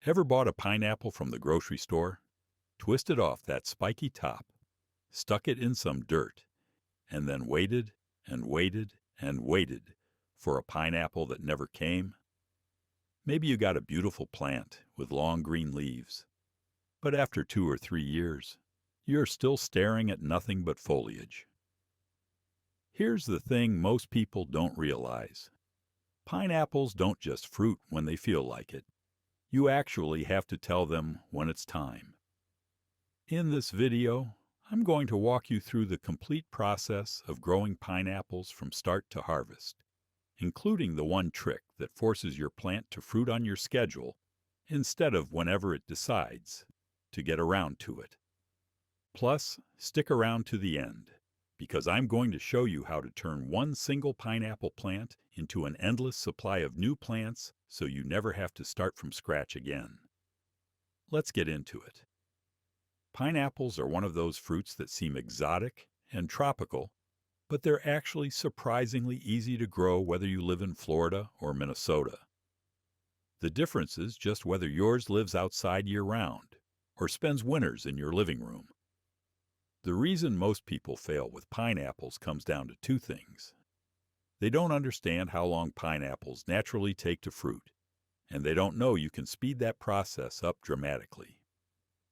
Ever bought a pineapple from the grocery store, twisted off that spiky top, stuck it in some dirt, and then waited and waited and waited for a pineapple that never came? Maybe you got a beautiful plant with long green leaves, but after 2 or 3 years, you're still staring at nothing but foliage. Here's the thing most people don't realize. Pineapples don't just fruit when they feel like it. You actually have to tell them when it's time. In this video, I'm going to walk you through the complete process of growing pineapples from start to harvest, including the one trick that forces your plant to fruit on your schedule instead of whenever it decides to get around to it. Plus, stick around to the end, because I'm going to show you how to turn one single pineapple plant into an endless supply of new plants so you never have to start from scratch again. Let's get into it. Pineapples are one of those fruits that seem exotic and tropical, but they're actually surprisingly easy to grow whether you live in Florida or Minnesota. The difference is just whether yours lives outside year-round or spends winters in your living room. The reason most people fail with pineapples comes down to two things. They don't understand how long pineapples naturally take to fruit, and they don't know you can speed that process up dramatically.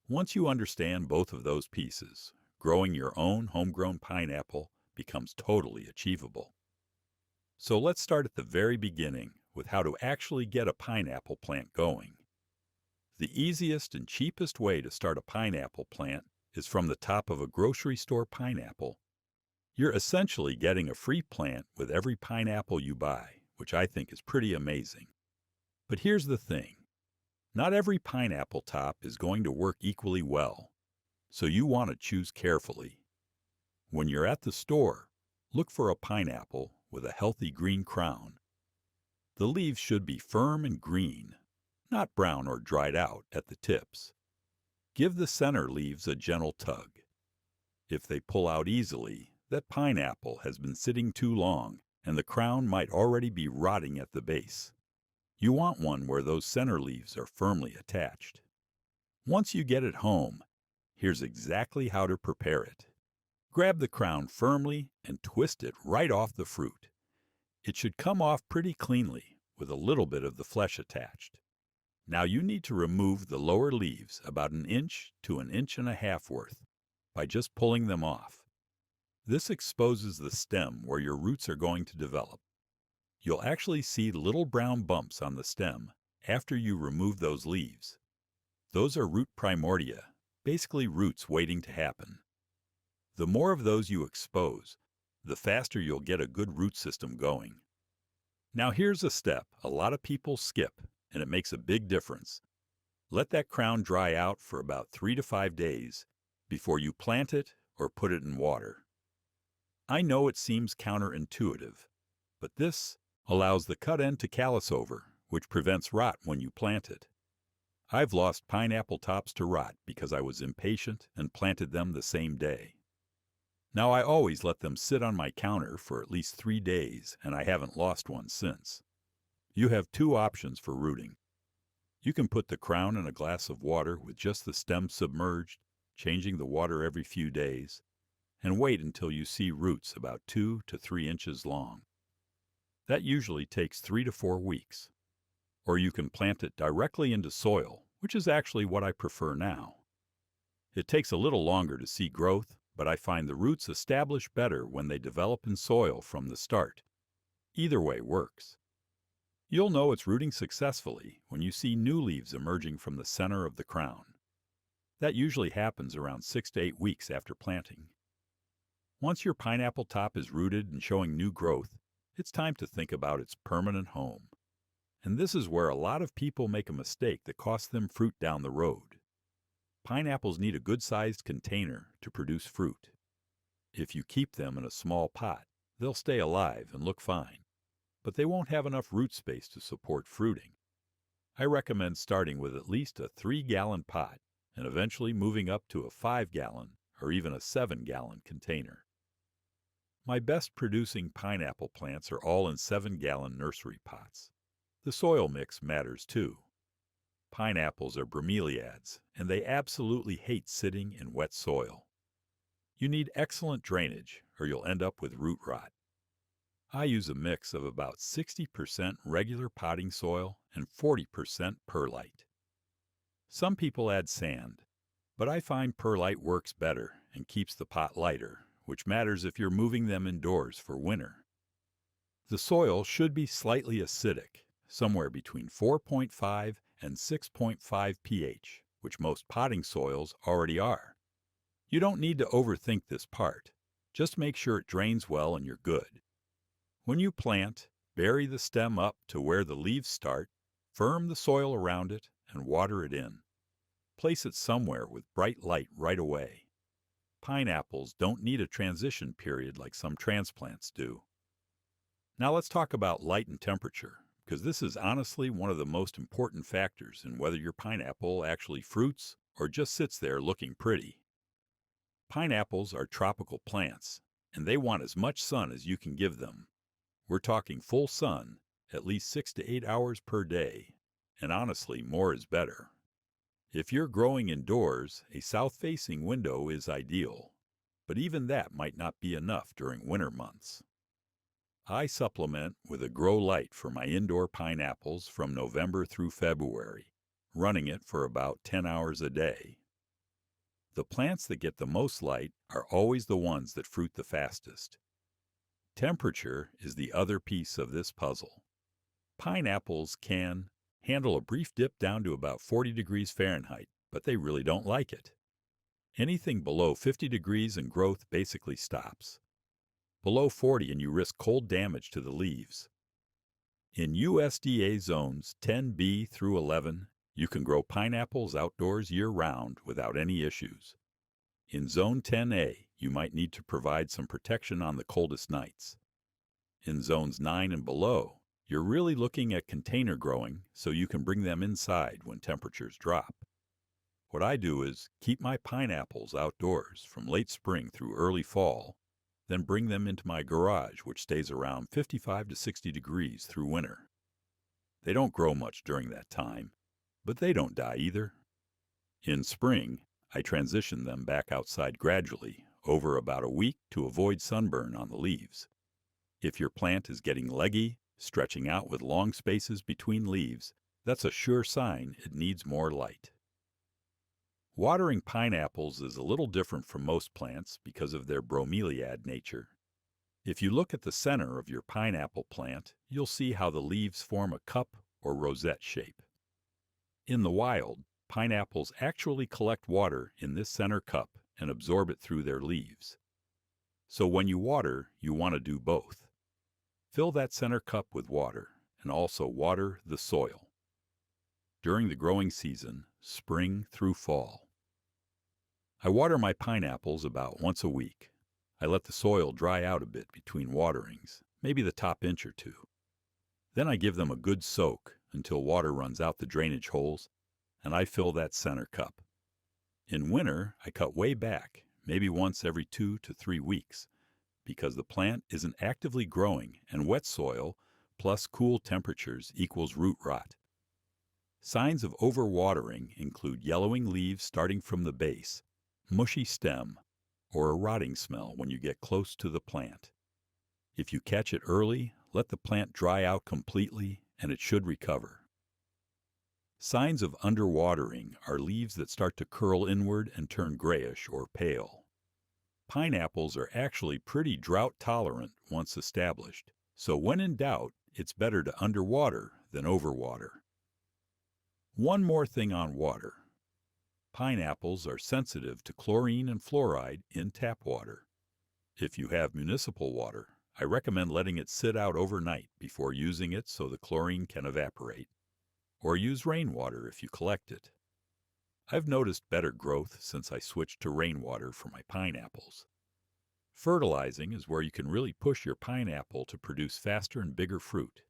Once you understand both of those pieces, growing your own homegrown pineapple becomes totally achievable. So let's start at the very beginning with how to actually get a pineapple plant going. The easiest and cheapest way to start a pineapple plant is from the top of a grocery store pineapple. You're essentially getting a free plant with every pineapple you buy, which I think is pretty amazing. But here's the thing. Not every pineapple top is going to work equally well, so you want to choose carefully. When you're at the store, look for a pineapple with a healthy green crown. The leaves should be firm and green, not brown or dried out at the tips. Give the center leaves a gentle tug. If they pull out easily, that pineapple has been sitting too long and the crown might already be rotting at the base. You want one where those center leaves are firmly attached. Once you get it home, here's exactly how to prepare it. Grab the crown firmly and twist it right off the fruit. It should come off pretty cleanly with a little bit of the flesh attached. Now you need to remove the lower leaves about 1 inch to 1.5 inches worth by just pulling them off. This exposes the stem where your roots are going to develop. You'll actually see little brown bumps on the stem after you remove those leaves. Those are root primordia, basically roots waiting to happen. The more of those you expose, the faster you'll get a good root system going. Now here's a step a lot of people skip, and it makes a big difference. Let that crown dry out for about 3 to 5 days before you plant it or put it in water. I know it seems counterintuitive, but this allows the cut end to callus over, which prevents rot when you plant it. I've lost pineapple tops to rot because I was impatient and planted them the same day. Now I always let them sit on my counter for at least 3 days, and I haven't lost one since. You have 2 options for rooting. You can put the crown in a glass of water with just the stem submerged, changing the water every few days, and wait until you see roots about 2 to 3 inches long. That usually takes 3 to 4 weeks. Or you can plant it directly into soil, which is actually what I prefer now. It takes a little longer to see growth, but I find the roots establish better when they develop in soil from the start. Either way works. You'll know it's rooting successfully when you see new leaves emerging from the center of the crown. That usually happens around 6 to 8 weeks after planting. Once your pineapple top is rooted and showing new growth, it's time to think about its permanent home. And this is where a lot of people make a mistake that costs them fruit down the road. Pineapples need a good-sized container to produce fruit. If you keep them in a small pot, they'll stay alive and look fine, but they won't have enough root space to support fruiting. I recommend starting with at least a 3-gallon pot and eventually moving up to a 5-gallon or even a 7-gallon container. My best producing pineapple plants are all in 7-gallon nursery pots. The soil mix matters too. pineapples are bromeliads, and they absolutely hate sitting in wet soil. You need excellent drainage, or you'll end up with root rot. I use a mix of about 60% regular potting soil and 40% perlite. Some people add sand, but I find perlite works better and keeps the pot lighter, which matters if you're moving them indoors for winter. The soil should be slightly acidic, somewhere between 4.5 and 6.5 pH, which most potting soils already are. You don't need to overthink this part. Just make sure it drains well and you're good. When you plant, bury the stem up to where the leaves start, firm the soil around it, and water it in. Place it somewhere with bright light right away. Pineapples don't need a transition period like some transplants do. Now let's talk about light and temperature, because this is honestly one of the most important factors in whether your pineapple actually fruits or just sits there looking pretty. Pineapples are tropical plants, and they want as much sun as you can give them. We're talking full sun, at least 6 to 8 hours per day, and honestly, more is better. If you're growing indoors, a south-facing window is ideal, but even that might not be enough during winter months. I supplement with a grow light for my indoor pineapples from November through February, running it for about 10 hours a day. The plants that get the most light are always the ones that fruit the fastest. Temperature is the other piece of this puzzle. Pineapples can handle a brief dip down to about 40 degrees Fahrenheit, but they really don't like it. Anything below 50 degrees and growth basically stops. Below 40 and you risk cold damage to the leaves. In USDA zones 10B through 11, you can grow pineapples outdoors year-round without any issues. In Zone 10A, you might need to provide some protection on the coldest nights. In Zones 9 and below, you're really looking at container growing so you can bring them inside when temperatures drop. What I do is keep my pineapples outdoors from late spring through early fall, then bring them into my garage, which stays around 55 to 60 degrees through winter. They don't grow much during that time, but they don't die either. In spring, I transition them back outside gradually, over about a week to avoid sunburn on the leaves. If your plant is getting leggy, stretching out with long spaces between leaves, that's a sure sign it needs more light. Watering pineapples is a little different from most plants because of their bromeliad nature. If you look at the center of your pineapple plant, you'll see how the leaves form a cup or rosette shape. In the wild, pineapples actually collect water in this center cup and absorb it through their leaves. So when you water, you want to do both. Fill that center cup with water and also water the soil. During the growing season, spring through fall. I water my pineapples about once a week. I let the soil dry out a bit between waterings, maybe the top inch or two. Then I give them a good soak until water runs out the drainage holes, and I fill that center cup. In winter, I cut way back, maybe once every 2 to 3 weeks, because the plant isn't actively growing and wet soil plus cool temperatures equals root rot. Signs of overwatering include yellowing leaves starting from the base, mushy stem, or a rotting smell when you get close to the plant. If you catch it early, let the plant dry out completely and it should recover. Signs of underwatering are leaves that start to curl inward and turn grayish or pale. Pineapples are actually pretty drought tolerant once established, so when in doubt, it's better to underwater than overwater. One more thing on water. Pineapples are sensitive to chlorine and fluoride in tap water. If you have municipal water, I recommend letting it sit out overnight before using it so the chlorine can evaporate, or use rainwater if you collect it. I've noticed better growth since I switched to rainwater for my pineapples. Fertilizing is where you can really push your pineapple to produce faster and bigger fruit.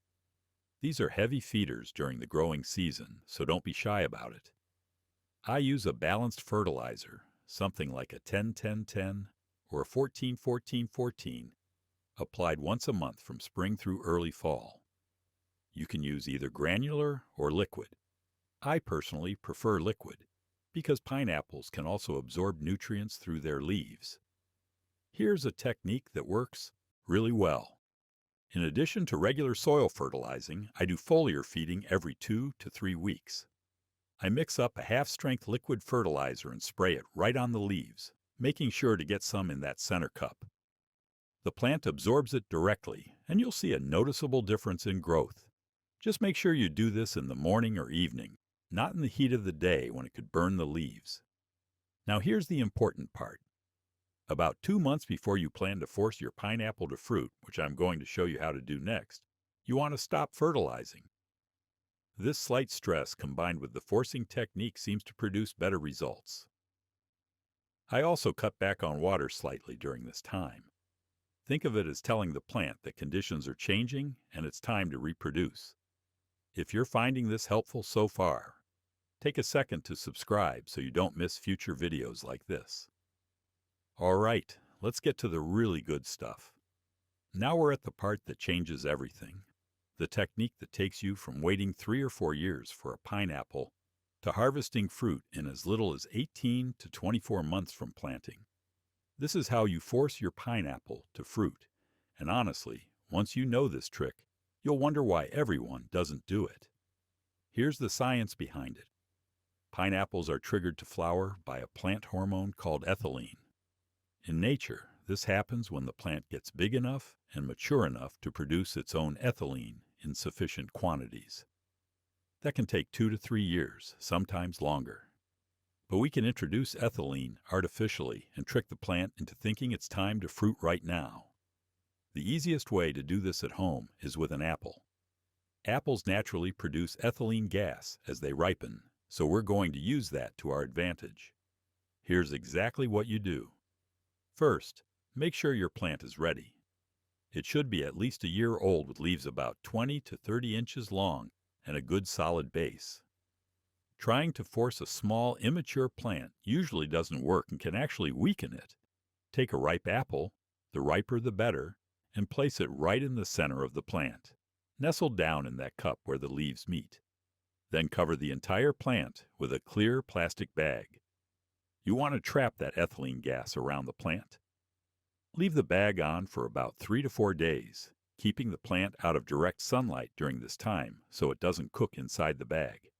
These are heavy feeders during the growing season, so don't be shy about it. I use a balanced fertilizer, something like a 10-10-10 or a 14-14-14, applied once a month from spring through early fall. You can use either granular or liquid. I personally prefer liquid, because pineapples can also absorb nutrients through their leaves. Here's a technique that works really well. In addition to regular soil fertilizing, I do foliar feeding every 2 to 3 weeks. I mix up a half-strength liquid fertilizer and spray it right on the leaves, making sure to get some in that center cup. The plant absorbs it directly, and you'll see a noticeable difference in growth. Just make sure you do this in the morning or evening, not in the heat of the day when it could burn the leaves. Now here's the important part. About 2 months before you plan to force your pineapple to fruit, which I'm going to show you how to do next, you want to stop fertilizing. This slight stress combined with the forcing technique seems to produce better results. I also cut back on water slightly during this time. Think of it as telling the plant that conditions are changing and it's time to reproduce. If you're finding this helpful so far, take a second to subscribe so you don't miss future videos like this. All right, let's get to the really good stuff. Now we're at the part that changes everything. The technique that takes you from waiting 3 or 4 years for a pineapple to harvesting fruit in as little as 18 to 24 months from planting. This is how you force your pineapple to fruit. And honestly, once you know this trick, you'll wonder why everyone doesn't do it. Here's the science behind it. Pineapples are triggered to flower by a plant hormone called ethylene. In nature, this happens when the plant gets big enough and mature enough to produce its own ethylene in sufficient quantities. That can take 2 to 3 years, sometimes longer. But we can introduce ethylene artificially and trick the plant into thinking it's time to fruit right now. The easiest way to do this at home is with an apple. Apples naturally produce ethylene gas as they ripen, so we're going to use that to our advantage. Here's exactly what you do. First, make sure your plant is ready. It should be at least a year old with leaves about 20 to 30 inches long and a good solid base. Trying to force a small, immature plant usually doesn't work and can actually weaken it. Take a ripe apple, the riper the better, and place it right in the center of the plant, nestled down in that cup where the leaves meet. Then cover the entire plant with a clear plastic bag. You want to trap that ethylene gas around the plant. Leave the bag on for about 3 to 4 days, keeping the plant out of direct sunlight during this time so it doesn't cook inside the bag.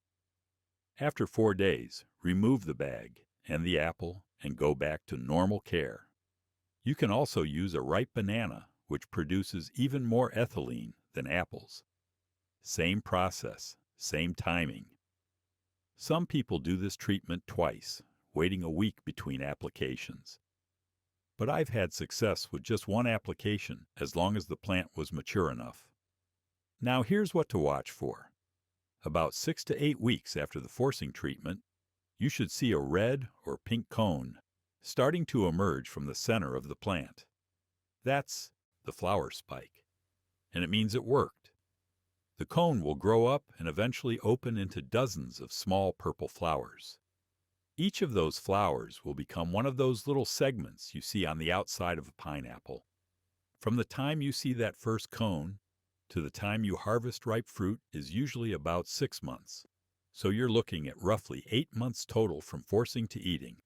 After 4 days, remove the bag and the apple and go back to normal care. You can also use a ripe banana, which produces even more ethylene than apples. Same process, same timing. Some people do this treatment twice, waiting a week between applications. But I've had success with just one application as long as the plant was mature enough. Now here's what to watch for. About 6 to 8 weeks after the forcing treatment, you should see a red or pink cone starting to emerge from the center of the plant. That's the flower spike, and it means it worked. The cone will grow up and eventually open into dozens of small purple flowers. Each of those flowers will become one of those little segments you see on the outside of a pineapple. From the time you see that first cone to the time you harvest ripe fruit is usually about 6 months. So you're looking at roughly 8 months total from forcing to eating.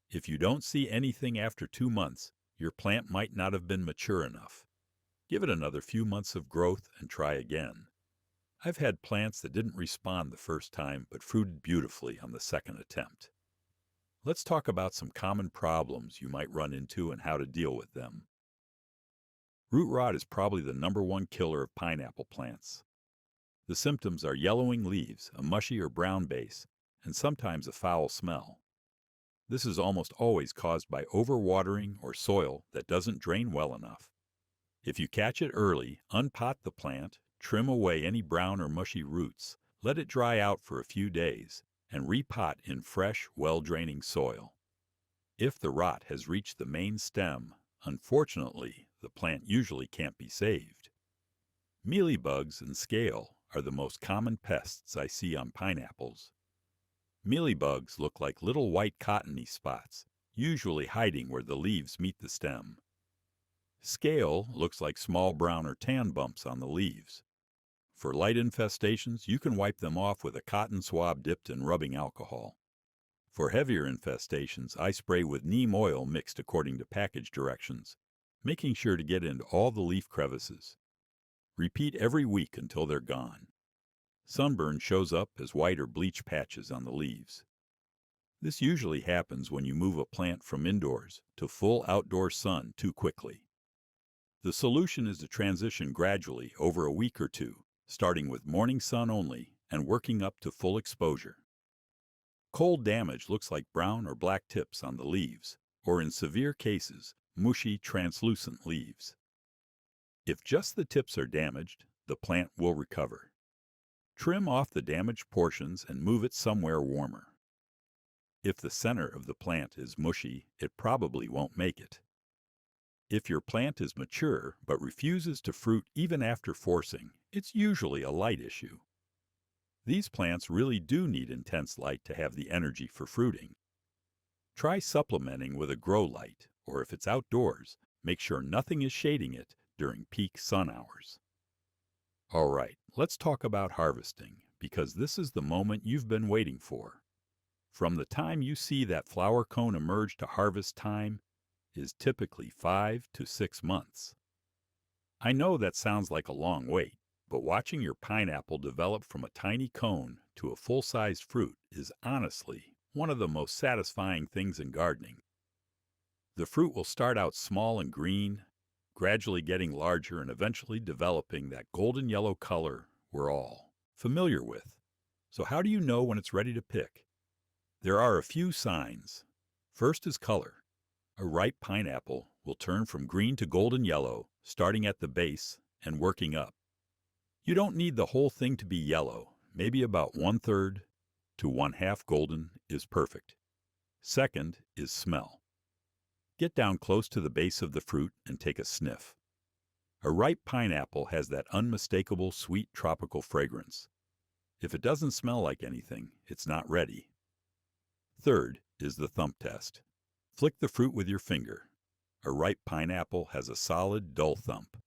If you don't see anything after 2 months, your plant might not have been mature enough. Give it another few months of growth and try again. I've had plants that didn't respond the first time but fruited beautifully on the second attempt. Let's talk about some common problems you might run into and how to deal with them. Root rot is probably the #1 killer of pineapple plants. The symptoms are yellowing leaves, a mushy or brown base, and sometimes a foul smell. This is almost always caused by overwatering or soil that doesn't drain well enough. If you catch it early, unpot the plant, trim away any brown or mushy roots, let it dry out for a few days, and repot in fresh, well-draining soil. If the rot has reached the main stem, unfortunately, the plant usually can't be saved. Mealybugs and scale are the most common pests I see on pineapples. Mealybugs look like little white cottony spots, usually hiding where the leaves meet the stem. Scale looks like small brown or tan bumps on the leaves. For light infestations, you can wipe them off with a cotton swab dipped in rubbing alcohol. For heavier infestations, I spray with neem oil mixed according to package directions, making sure to get into all the leaf crevices. Repeat every week until they're gone. Sunburn shows up as white or bleach patches on the leaves. This usually happens when you move a plant from indoors to full outdoor sun too quickly. The solution is to transition gradually over a week or two, starting with morning sun only and working up to full exposure. Cold damage looks like brown or black tips on the leaves, or in severe cases, mushy, translucent leaves. If just the tips are damaged, the plant will recover. Trim off the damaged portions and move it somewhere warmer. If the center of the plant is mushy, it probably won't make it. If your plant is mature but refuses to fruit even after forcing, it's usually a light issue. These plants really do need intense light to have the energy for fruiting. Try supplementing with a grow light, or if it's outdoors, make sure nothing is shading it during peak sun hours. All right, let's talk about harvesting, because this is the moment you've been waiting for. From the time you see that flower cone emerge to harvest time is typically 5 to 6 months. I know that sounds like a long wait, but watching your pineapple develop from a tiny cone to a full-sized fruit is honestly one of the most satisfying things in gardening. The fruit will start out small and green, gradually getting larger and eventually developing that golden yellow color we're all familiar with. So how do you know when it's ready to pick? There are a few signs. First is color. A ripe pineapple will turn from green to golden yellow, starting at the base and working up. You don't need the whole thing to be yellow. Maybe about 1/3 to 1/2 golden is perfect. Second is smell. Get down close to the base of the fruit and take a sniff. A ripe pineapple has that unmistakable sweet tropical fragrance. If it doesn't smell like anything, it's not ready. Third is the thump test. Flick the fruit with your finger. A ripe pineapple has a solid, dull thump.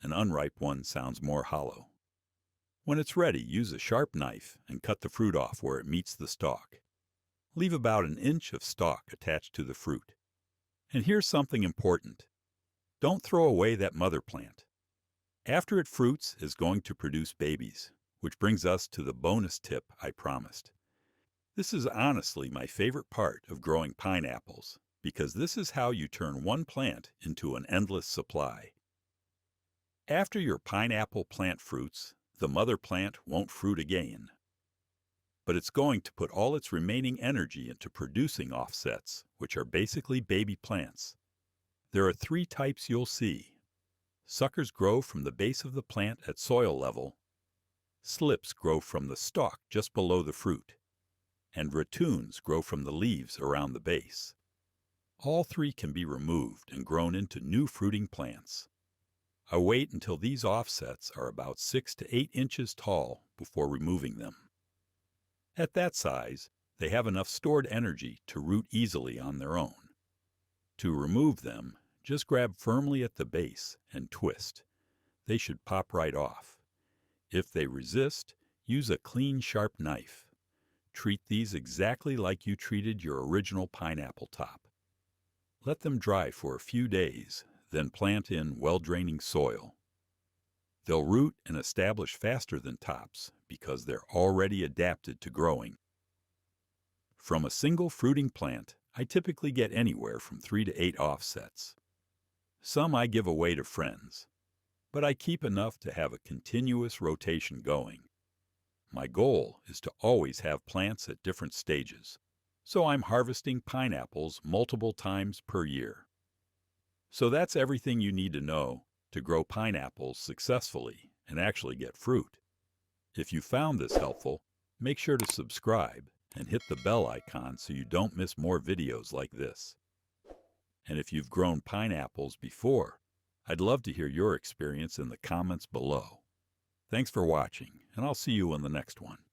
An unripe one sounds more hollow. When it's ready, use a sharp knife and cut the fruit off where it meets the stalk. Leave about 1 inch of stalk attached to the fruit. And here's something important. Don't throw away that mother plant. After it fruits, it's going to produce babies, which brings us to the bonus tip I promised. This is honestly my favorite part of growing pineapples, because this is how you turn one plant into an endless supply. After your pineapple plant fruits, the mother plant won't fruit again. But it's going to put all its remaining energy into producing offsets, which are basically baby plants. There are 3 types you'll see. Suckers grow from the base of the plant at soil level. Slips grow from the stalk just below the fruit. And ratoons grow from the leaves around the base. All 3 can be removed and grown into new fruiting plants. I wait until these offsets are about 6 to 8 inches tall before removing them. At that size, they have enough stored energy to root easily on their own. To remove them, just grab firmly at the base and twist. They should pop right off. If they resist, use a clean, sharp knife. Treat these exactly like you treated your original pineapple top. Let them dry for a few days, then plant in well-draining soil. They'll root and establish faster than tops because they're already adapted to growing. From a single fruiting plant, I typically get anywhere from 3 to 8 offsets. Some I give away to friends, but I keep enough to have a continuous rotation going. My goal is to always have plants at different stages, so I'm harvesting pineapples multiple times per year. So that's everything you need to know to grow pineapples successfully and actually get fruit. If you found this helpful, make sure to subscribe and hit the bell icon so you don't miss more videos like this. And if you've grown pineapples before, I'd love to hear your experience in the comments below. Thanks for watching, and I'll see you in the next one.